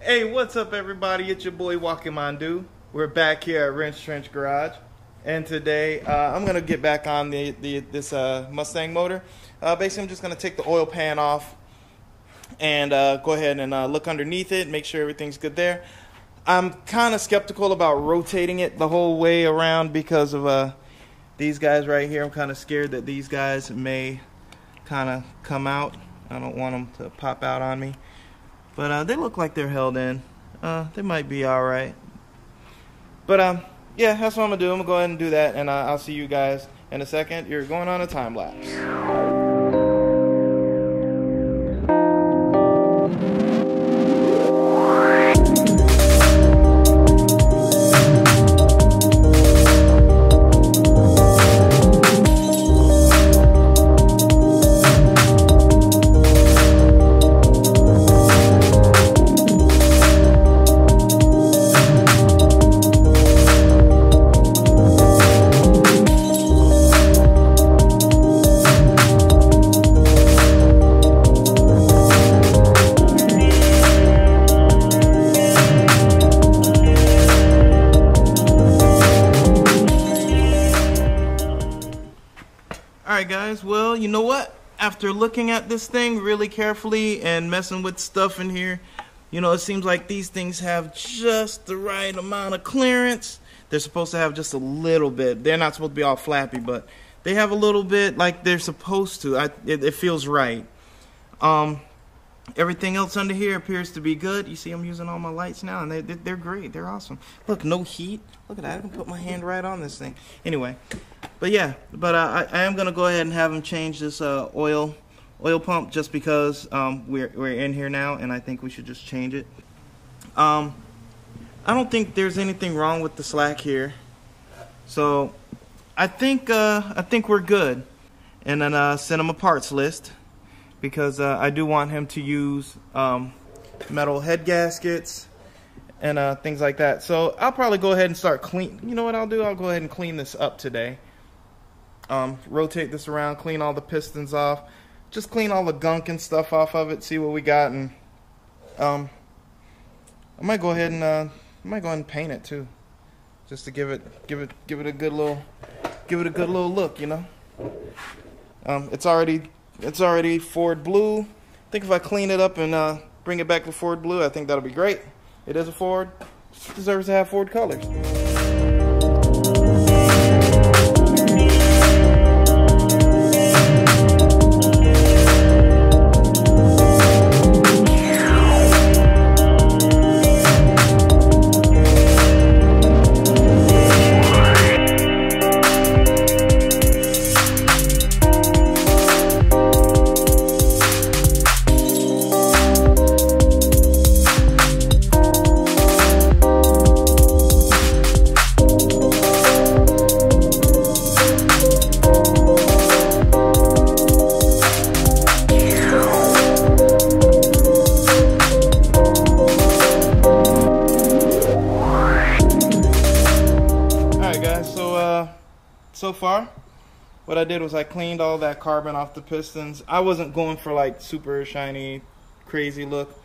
Hey, what's up everybody? It's your boy Walking Mandu. We're back here at Wrenchtrenchers Garage. And today I'm going to get back on this Mustang motor. Basically I'm just going to take the oil pan off and go ahead and look underneath it, make sure everything's good there. I'm kind of skeptical about rotating it the whole way around because of these guys right here. I'm kind of scared that these guys may kind of come out. I don't want them to pop out on me. But they look like they're held in. They might be alright. But yeah, that's what I'm going to do. I'm going to go ahead and do that, and I'll see you guys in a second. You're going on a time lapse. Alright guys, well, you know what? After looking at this thing really carefully and messing with stuff in here, you know, it seems like these things have just the right amount of clearance. They're supposed to have just a little bit. They're not supposed to be all flappy, but they have a little bit like they're supposed to. It feels right. Everything else under here appears to be good. You see I'm using all my lights now, and they're great. They're awesome. Look, no heat. Look at that. I can put my hand right on this thing. Anyway, but yeah, I am going to go ahead and have them change this oil pump just because we're in here now, and I think we should just change it. I don't think there's anything wrong with the slack here. So I think we're good. And then send him a parts list, because I do want him to use metal head gaskets and things like that. So I'll probably go ahead and start clean. You know what I'll do? I'll go ahead and clean this up today. Rotate this around, clean all the pistons off, just clean all the gunk and stuff off of it. See what we got, and I might go ahead and paint it too, just to give it a good little look. You know, it's already Ford blue. I think if I clean it up and bring it back to Ford blue, I think that'll be great. It is a Ford. It deserves to have Ford colors. So far, what I did was I cleaned all that carbon off the pistons. I wasn't going for like super shiny, crazy look.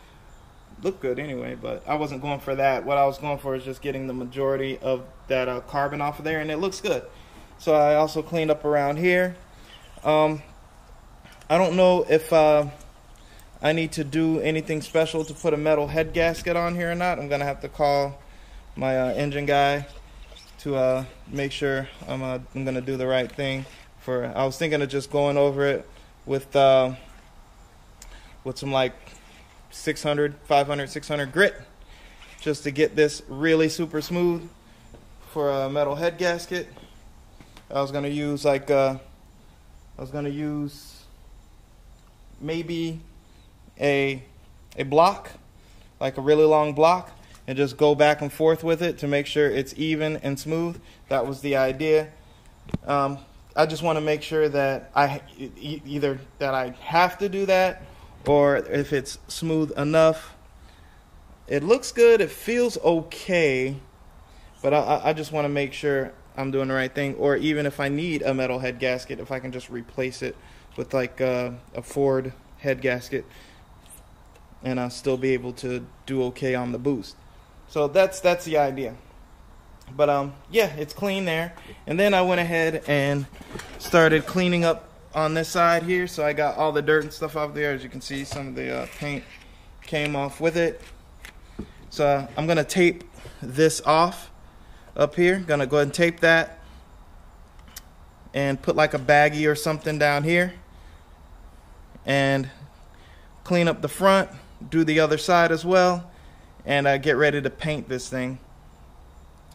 Looked good anyway, but I wasn't going for that. What I was going for is just getting the majority of that carbon off of there, and it looks good. So I also cleaned up around here. I don't know if I need to do anything special to put a metal head gasket on here or not. I'm gonna have to call my engine guy to make sure I'm gonna do the right thing. I was thinking of just going over it with some like 500, 600 grit, just to get this really super smooth for a metal head gasket. I was gonna use maybe a block, like a really long block, and just go back and forth with it to make sure it's even and smooth. That was the idea. I just want to make sure that either that I have to do that, or if it's smooth enough. It looks good, it feels okay, but I just want to make sure I'm doing the right thing. Or even if I need a metal head gasket, if I can just replace it with like a Ford head gasket. and I'll still be able to do okay on the boost. So that's the idea. But yeah, it's clean there. And then I went ahead and started cleaning up on this side here. So I got all the dirt and stuff off there. As you can see, some of the paint came off with it. So I'm gonna tape this off up here. Gonna go ahead and tape that and put like a baggie or something down here and clean up the front, do the other side as well, and get ready to paint this thing.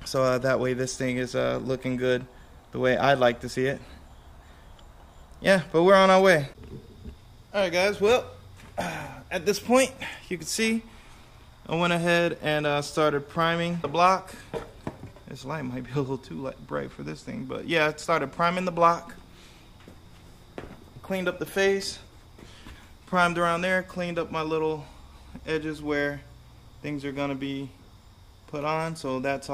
So that way this thing is looking good the way I'd like to see it. Yeah, but we're on our way. Alright guys, well, at this point, you can see I went ahead and started priming the block. This light might be a little too bright for this thing, but yeah, I started priming the block. Cleaned up the face, primed around there, cleaned up my little edges where things are gonna be put on. So that's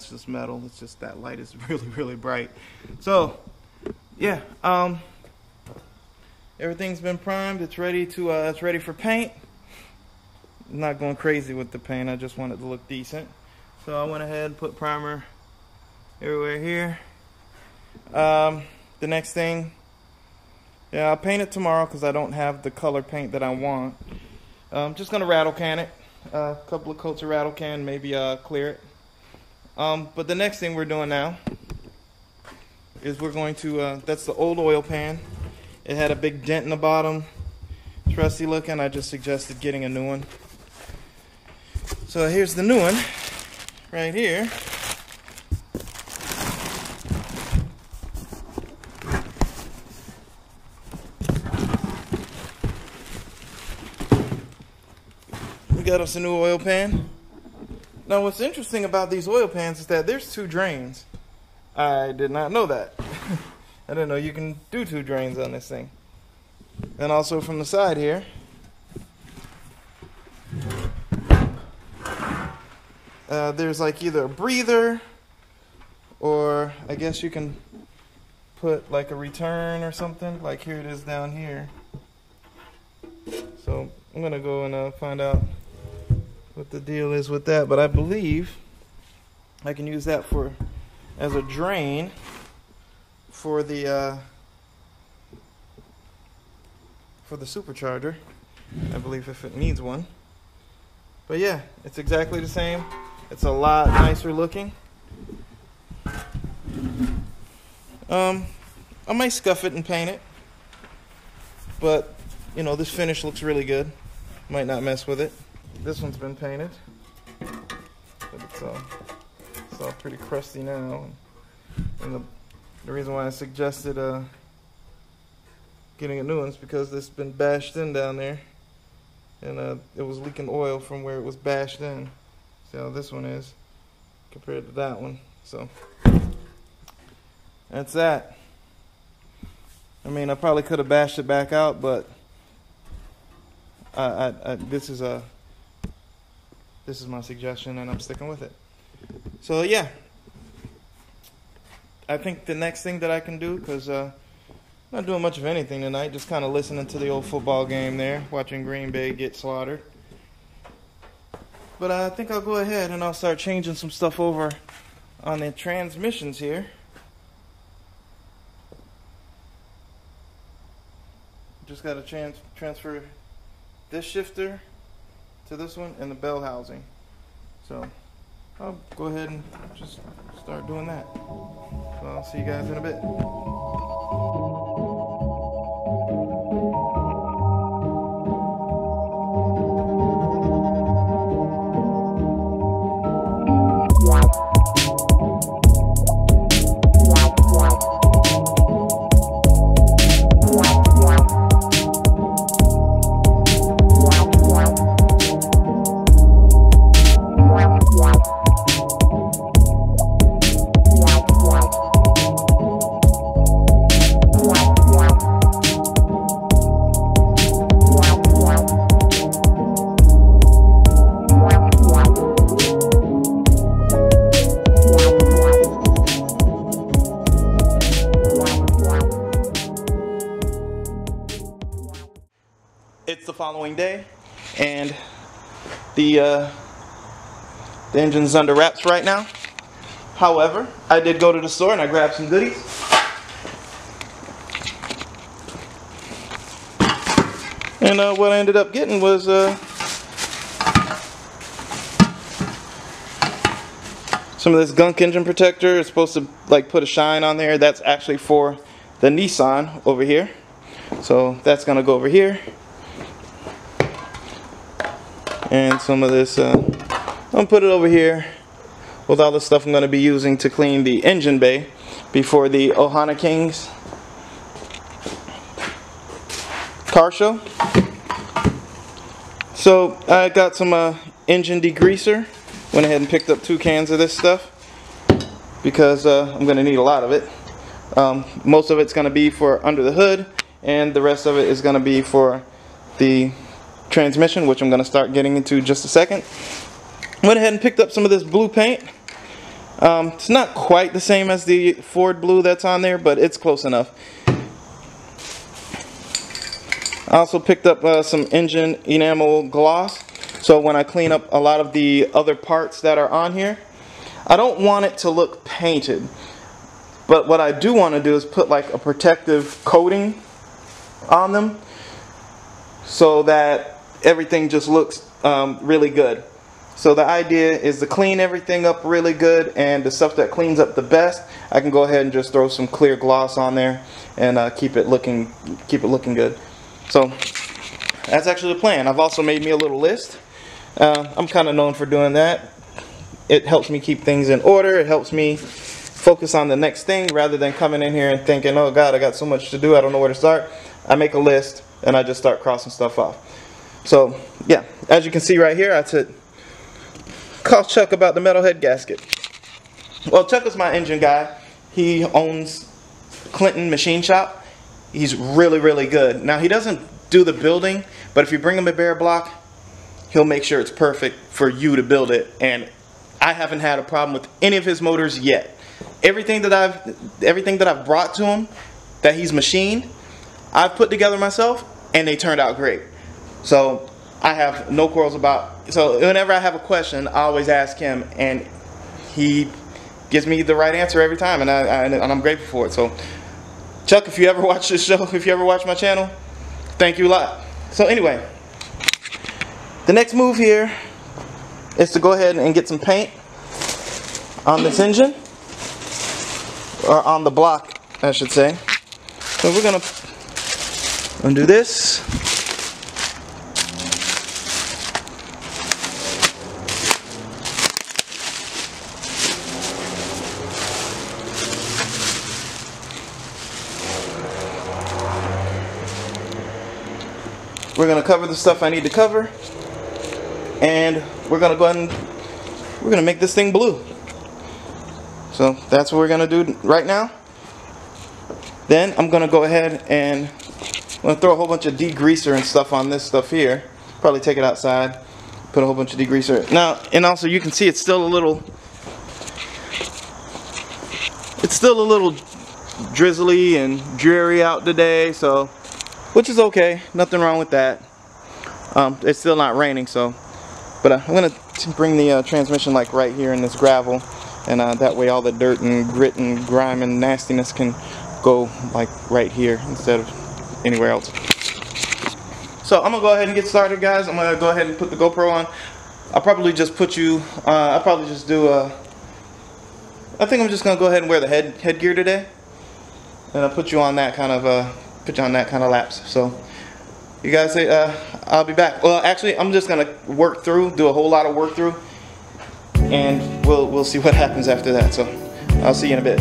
just metal. It's just that light is really bright. So yeah, everything's been primed. It's ready to it's ready for paint. I'm not going crazy with the paint. I just want it to look decent. So I went ahead and put primer everywhere here. The next thing, yeah, I'll paint it tomorrow because I don't have the color paint that I want. I'm just gonna rattle can it. A couple of coats of rattle can, maybe clear it. But the next thing we're doing now is we're going to, that's the old oil pan. It had a big dent in the bottom. It's rusty looking. I just suggested getting a new one. So here's the new one right here. We got us a new oil pan. Now what's interesting about these oil pans is that there's 2 drains. I did not know that. I didn't know you can do 2 drains on this thing. And also from the side here, there's like either a breather, or I guess you can put like a return or something. Like here it is down here. So I'm gonna go and find out what the deal is with that. But I believe I can use that as a drain for the supercharger, I believe, if it needs one. But yeah, it's exactly the same. It's a lot nicer looking. I might scuff it and paint it, but you know, this finish looks really good. Might not mess with it. This one's been painted, but it's all pretty crusty now. And the reason why I suggested getting a new one is because this has been bashed in down there, and it was leaking oil from where it was bashed in. See how this one is compared to that one. So that's that. I mean, I probably could have bashed it back out, but this is my suggestion, and I'm sticking with it. So yeah, I think the next thing that I can do, because I'm not doing much of anything tonight, just kind of listening to the old football game there, watching Green Bay get slaughtered. But I think I'll go ahead and I'll start changing some stuff over on the transmissions here. Just got to transfer this shifter to this one and the bell housing. So I'll go ahead and just start doing that. So I'll see you guys in a bit. It's the following day. and the engine's under wraps right now. However, I did go to the store and I grabbed some goodies. And what I ended up getting was some of this gunk engine protector. It's supposed to like put a shine on there. That's actually for the Nissan over here. So that's gonna go over here. And some of this, I'm gonna put it over here with all the stuff I'm gonna be using to clean the engine bay before the Ohana Kings car show. So I got some engine degreaser. Went ahead and picked up 2 cans of this stuff because I'm going to need a lot of it. Most of it's going to be for under the hood, and the rest of it is going to be for the transmission, which I'm going to start getting into just a second. Went ahead and picked up some of this blue paint. It's not quite the same as the Ford blue that's on there, but it's close enough. I also picked up some engine enamel gloss. So when I clean up a lot of the other parts that are on here, I don't want it to look painted. But what I do want to do is put like a protective coating on them so that everything just looks really good. So the idea is to clean everything up really good, and the stuff that cleans up the best, I can go ahead and just throw some clear gloss on there and keep it looking good. So that's actually the plan. I've also made me a little list. I'm kind of known for doing that. It helps me keep things in order. It helps me focus on the next thing rather than coming in here and thinking, oh God, I got so much to do, I don't know where to start. I make a list and I just start crossing stuff off. So yeah, as you can see right here, I said, call Chuck about the metal head gasket. Well, Chuck is my engine guy. He owns Clinton Machine Shop. He's really, really good. Now, he doesn't do the building, but if you bring him a bare block, he'll make sure it's perfect for you to build it. And I haven't had a problem with any of his motors yet. Everything that I've brought to him that he's machined, I've put together myself, and they turned out great. So I have no quarrels about. So whenever I have a question, I always ask him, and he gives me the right answer every time, and I'm grateful for it. So Chuck, if you ever watch this show, if you ever watch my channel, thank you a lot. So anyway, the next move here is to go ahead and get some paint on this engine, or on the block, I should say. So we're gonna undo this. We're gonna cover the stuff I need to cover, and we're gonna go ahead and we're gonna make this thing blue. So that's what we're gonna do right now. Then I'm gonna go ahead and I'm gonna throw a whole bunch of degreaser and stuff on this stuff here. Probably take it outside, put a whole bunch of degreaser. Now, and also you can see it's still a little drizzly and dreary out today, so which is okay, nothing wrong with that. It's still not raining, so. But I'm gonna bring the transmission like right here in this gravel, and that way all the dirt and grit and grime and nastiness can go like right here instead of anywhere else. So I'm gonna go ahead and get started, guys. I'm gonna go ahead and put the GoPro on. I'll probably just put you. I'll probably just do a. I think I'm just gonna go ahead and wear the headgear today, and I'll put you on that kind of. Put you on that kind of laps. So you guys say I'll be back. Well, actually, I'm just gonna do a whole lot of work through, and we'll see what happens after that. So I'll see you in a bit.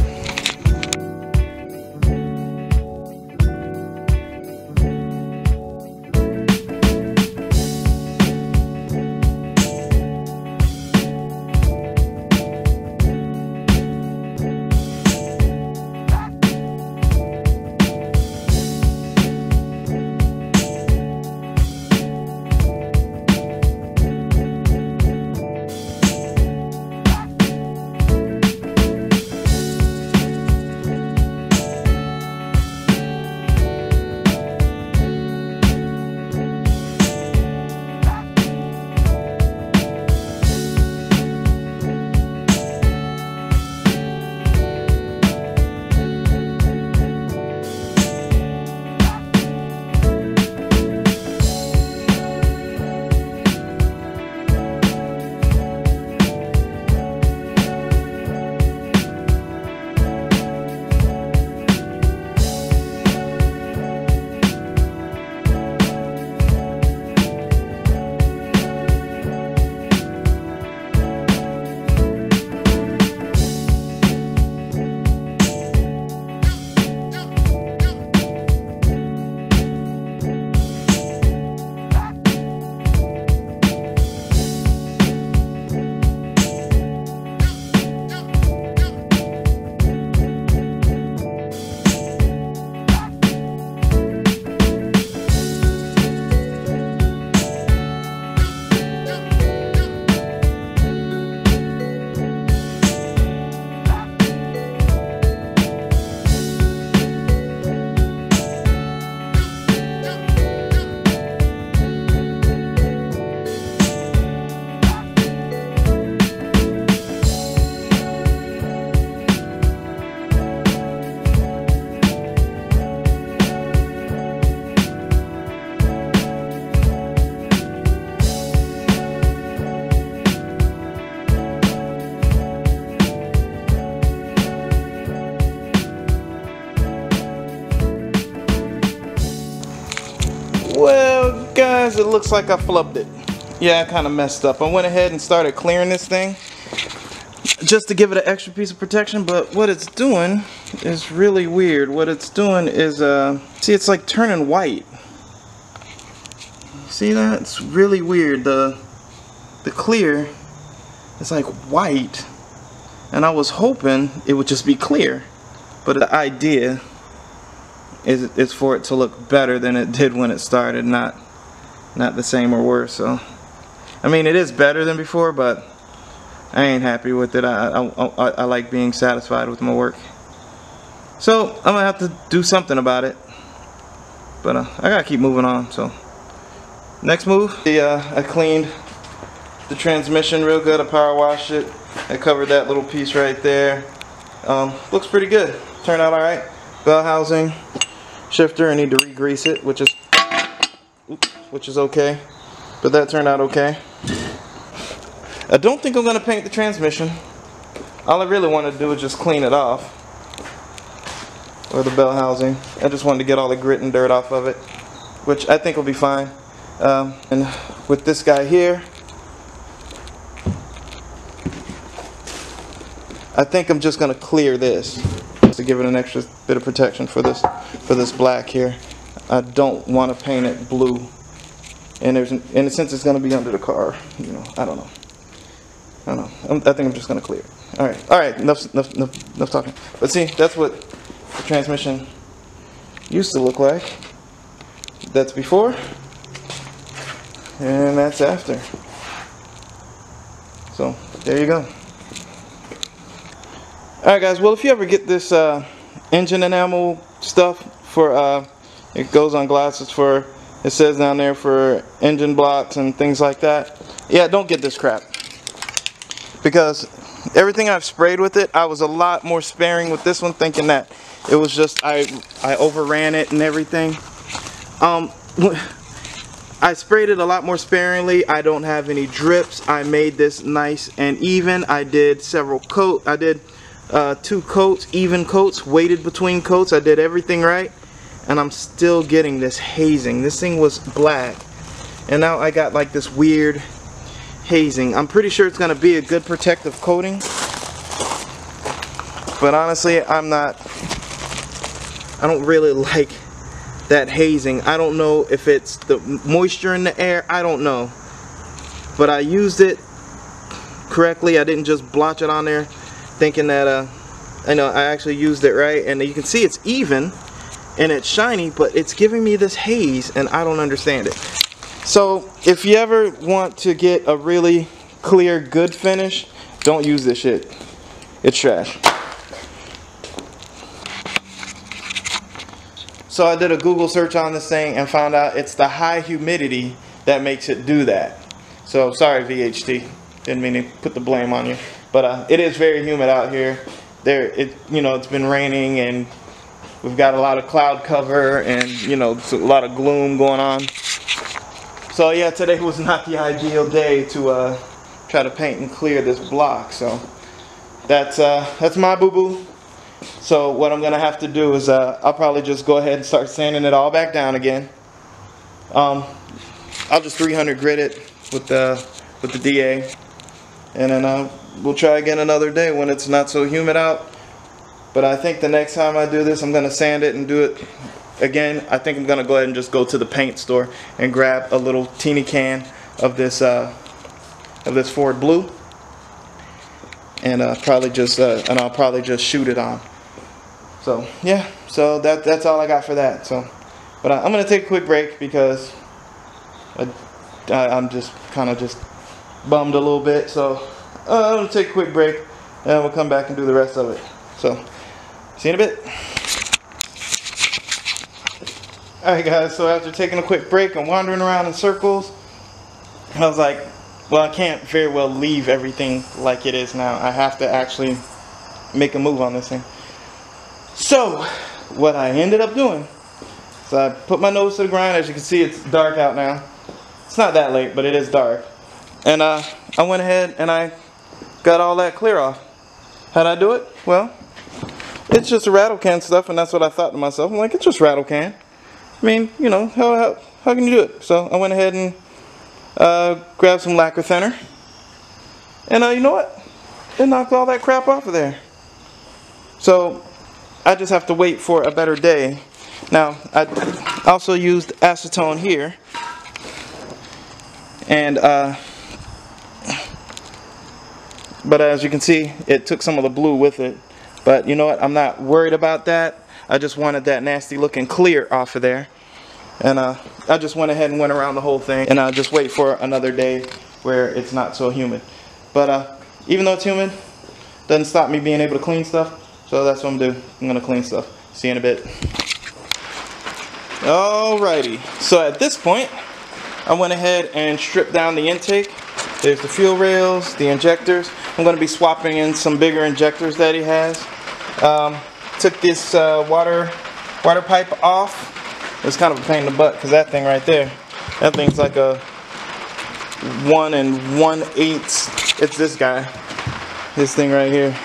Well, guys, it looks like I flubbed it. Yeah, I kind of messed up. I went ahead and started clearing this thing just to give it an extra piece of protection, but what it's doing is really weird. What it's doing is, see, it's like turning white. See that? It's really weird. The clear is like white, and I was hoping it would just be clear, but the idea is for it to look better than it did when it started, not the same or worse. So I mean, it is better than before, but I ain't happy with it. I like being satisfied with my work, so I'm gonna have to do something about it, but I gotta keep moving on. So next move, I cleaned the transmission real good. I power washed it. I covered that little piece right there. Looks pretty good. Turned out alright. Bell housing, shifter, I need to re-grease it, which is okay, but that turned out okay. I don't think I'm going to paint the transmission. All I really want to do is just clean it off, or the bell housing. I just wanted to get all the grit and dirt off of it, which I think will be fine. And with this guy here, I think I'm just going to clear this to give it an extra bit of protection for this black here. I don't want to paint it blue, and since it's going to be under the car, you know, I don't know. I think I'm just going to clear it. All right. Enough talking. But see, that's what the transmission used to look like. That's before, and that's after. So there you go. Alright guys, well, if you ever get this engine enamel stuff for it goes on glasses for, it says down there for engine blocks and things like that, yeah, don't get this crap, because everything I've sprayed with it, I was a lot more sparing with this one, thinking that it was just I overran it and everything. I sprayed it a lot more sparingly. I don't have any drips. I made this nice and even. I did several coats. I did 2 coats, even coats, weighted between coats. I did everything right, and I'm still getting this hazing. This thing was black, and now I got like this weird hazing. I'm pretty sure it's going to be a good protective coating, but honestly, I don't really like that hazing. I don't know if it's the moisture in the air. I don't know, but I used it correctly. I didn't just blotch it on there thinking that I actually used it right, and you can see it's even and it's shiny, but it's giving me this haze, and I don't understand it. So if you ever want to get a really clear, good finish, don't use this shit. It's trash. So I did a Google search on this thing and found out it's the high humidity that makes it do that. So sorry, VHT, didn't mean to put the blame on you. But it is very humid out here. It's been raining, and we've got a lot of cloud cover, and it's a lot of gloom going on. So yeah, today was not the ideal day to try to paint and clear this block. So that's my boo-boo. So what I'm gonna have to do is I'll probably just go ahead and start sanding it all back down again. I'll just 300 grit it with the DA, and then we'll try again another day when it's not so humid out. But I think the next time I do this, I'm gonna sand it and do it again. I think I'm gonna go ahead and just go to the paint store and grab a little teeny can of this Ford Blue, and I'll probably just shoot it on. So yeah, so that's all I got for that. So, but I'm gonna take a quick break because I'm just kind of just bummed a little bit. So I'm gonna take a quick break, and we'll come back and do the rest of it. So see you in a bit. Alright guys, so after taking a quick break and wandering around in circles, I was like, well, I can't very well leave everything like it is now. I have to actually make a move on this thing. So what I ended up doing, so I put my nose to the grind. As you can see, it's dark out now. It's not that late, but it is dark. And I went ahead and I got all that clear off. How'd I do it? Well, it's just a rattle can stuff, and that's what I thought to myself. I'm like, it's just rattle can. I mean, how how can you do it? So I went ahead and grabbed some lacquer thinner. And you know what? It knocked all that crap off of there. So I just have to wait for a better day. Now, I also used acetone here. And, but as you can see, it took some of the blue with it. But you know what? I'm not worried about that. I just wanted that nasty looking clear off of there. And I just went ahead and went around the whole thing. And I'll just wait for another day where it's not so humid. But even though it's humid, doesn't stop me being able to clean stuff. So that's what I'm going to do. I'm going to clean stuff. See you in a bit. Alrighty. So at this point, I went ahead and stripped down the intake. There's the fuel rails, the injectors. I'm going to be swapping in some bigger injectors that he has. Took this water pipe off. It's kind of a pain in the butt because that thing right there, that thing's like a 1 1/8. It's this guy. This thing right here.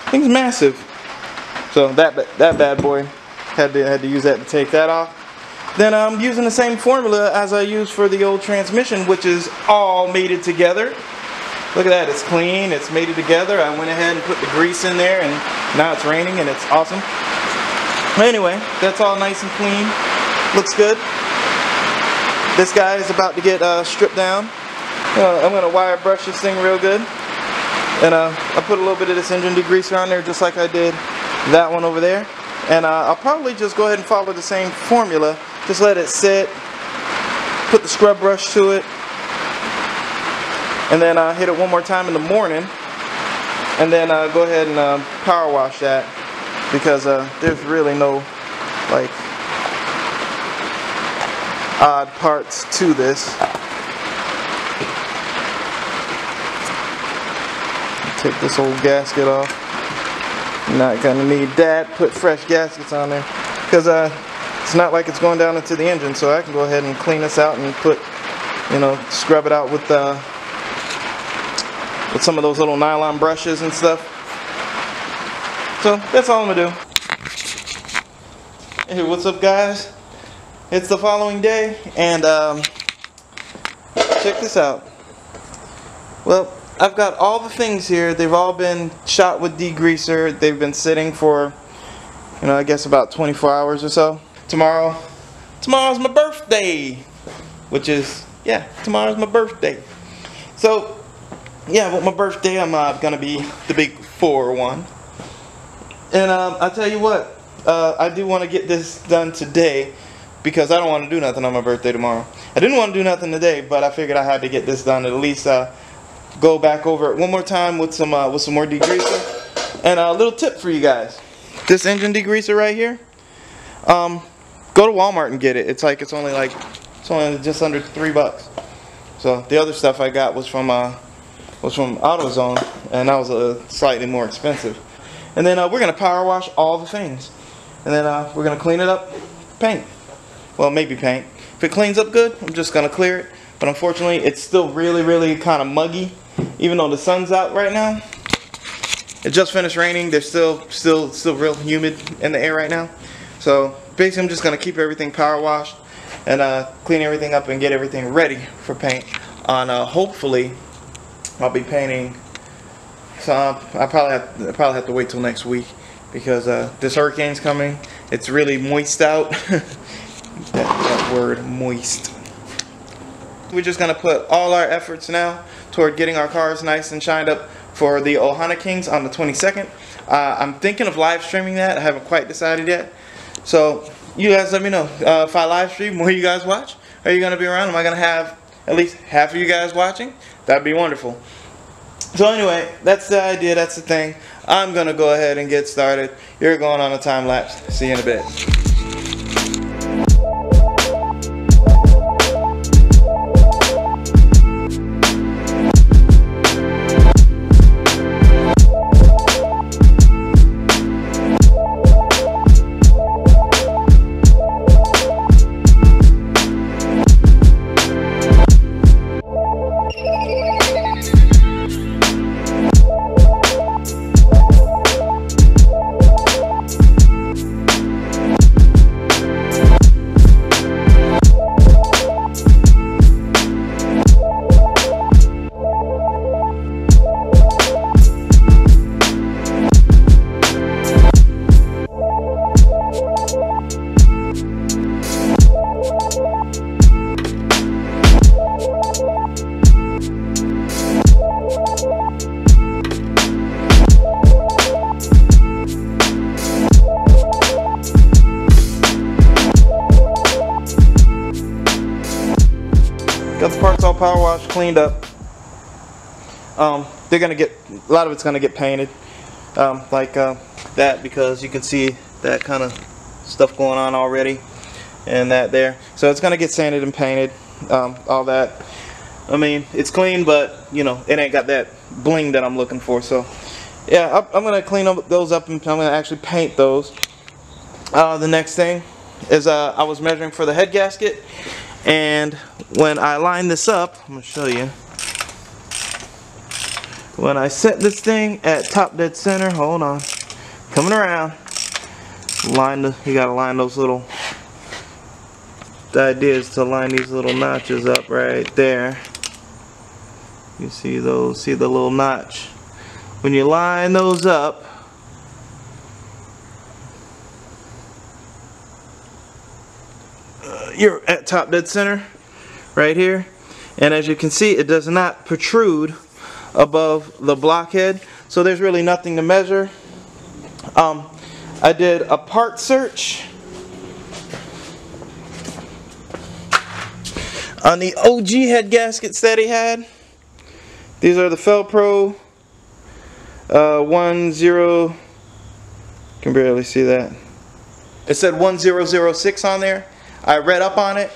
Thing's massive. So that bad boy had to use that to take that off. Then I'm using the same formula as I used for the old transmission, which is all mated together. Look at that, it's clean, it's mated together. I went ahead and put the grease in there, and now it's raining and it's awesome. Anyway, that's all nice and clean. Looks good. This guy is about to get stripped down. I'm going to wire brush this thing real good. And I put a little bit of this engine degreaser on there just like I did that one over there. And I'll probably just go ahead and follow the same formula. Just let it sit. Put the scrub brush to it. And then hit it one more time in the morning. And then go ahead and power wash that. Because there's really no like odd parts to this. Take this old gasket off. Not gonna need that. Put fresh gaskets on there because it's not like it's going down into the engine, so I can go ahead and clean this out and put, you know, scrub it out with some of those little nylon brushes and stuff. So that's all I'm gonna do. Hey, what's up, guys? It's the following day, and check this out. Well, I've got all the things here. They've all been shot with degreaser. They've been sitting for, you know, I guess about 24 hours or so. Tomorrow's my birthday, which is, yeah, tomorrow's my birthday. So, yeah, with my birthday, I'm gonna be the big 4-1. And I tell you what, I do want to get this done today because I don't want to do nothing on my birthday tomorrow. I didn't want to do nothing today, but I figured I had to get this done. At least go back over it one more time with some more degreaser. And a little tip for you guys: this engine degreaser right here. Go to Walmart and get it. It's only just under $3. So the other stuff I got was from AutoZone, and that was slightly more expensive. And then we're gonna power wash all the things, and then we're gonna clean it up, paint. Well, maybe paint. If it cleans up good, I'm just gonna clear it. But unfortunately, it's still really kind of muggy, even though the sun's out right now. It just finished raining. There's still real humid in the air right now. So basically, I'm just gonna keep everything power washed and clean everything up and get everything ready for paint. On hopefully, I'll be painting. So I probably have to wait till next week because this hurricane's coming. It's really moist out. that word, moist. We're just gonna put all our efforts now toward getting our cars nice and shined up for the Ohana Kings on the 22nd. I'm thinking of live streaming that. I haven't quite decided yet. So you guys let me know if I live stream. Will you guys watch? Are you gonna be around? Am I gonna have at least half of you guys watching? That'd be wonderful. So anyway, that's the idea. That's the thing. I'm gonna go ahead and get started. You're going on a time lapse. See you in a bit. power wash, cleaned up. They're gonna get, a lot of it's gonna get painted, like that, because you can see that kind of stuff going on already, and that there. So it's gonna get sanded and painted, all that. I mean, it's clean, but you know, it ain't got that bling that I'm looking for. So yeah, I'm gonna clean those up, and I'm gonna actually paint those. The next thing is I was measuring for the head gasket, and when I line this up, I'm gonna show you. When I set this thing at top dead center, hold on, coming around, you gotta line those little, the idea is to line these little notches up right there. You see those, see the little notch? When you line those up, you're at top dead center right here, and as you can see, it does not protrude above the blockhead, so there's really nothing to measure. I did a part search on the OG head gaskets that he had. These are the Felpro 10, can barely see that. It said 1006 on there. I read up on it,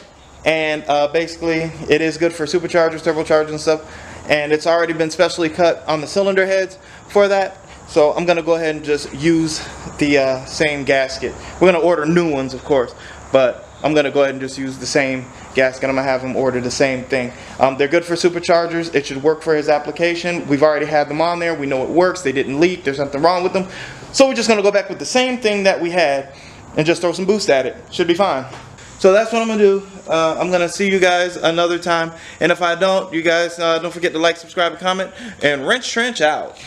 and basically it is good for superchargers, turbochargers and stuff, and it's already been specially cut on the cylinder heads for that. So I'm gonna go ahead and just use the same gasket. We're gonna order new ones, of course, but I'm gonna go ahead and just use the same gasket. I'm gonna have him order the same thing. They're good for superchargers. It should work for his application. We've already had them on there. We know it works. They didn't leak. There's nothing wrong with them. So we're just gonna go back with the same thing that we had and just throw some boost at it. Should be fine. So that's what I'm gonna do. I'm gonna see you guys another time, and if I don't, you guys don't forget to like, subscribe, and comment. And Wrench Trench out.